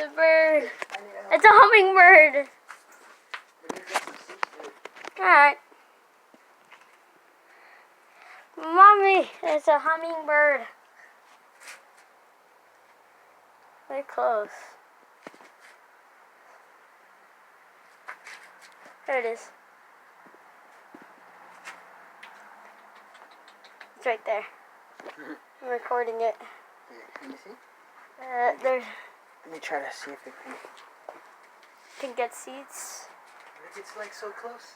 a bird. It's a hummingbird. Alright. Mommy, it's a hummingbird. Very close. There it is. It's right there. I'm recording it. Let me see. There. Let me try to see if it Can get seats. It's like so close.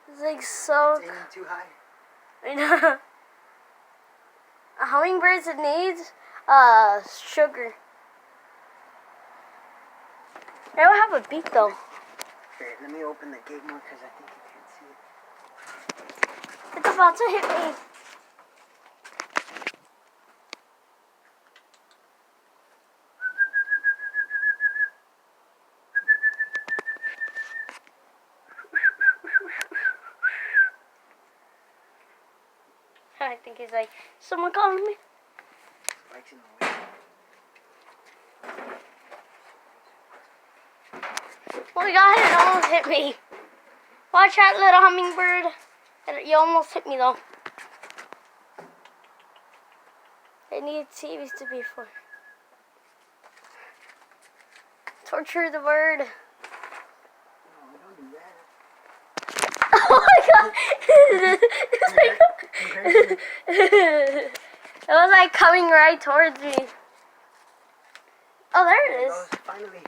It's like so. It's aiming too high. I know. A hummingbird needs sugar. They don't have a beak though. Here, let me open the gate more because I think you can't see it. It's about to hit me. I think he's like, someone calling me? Spike's in the way. Oh my god, it almost hit me. Watch out, little hummingbird. You almost hit me though. They need TVs to be for. Torture the bird. No, don't do that. Oh my god! It was like coming right towards me. Oh, there it is. Finally.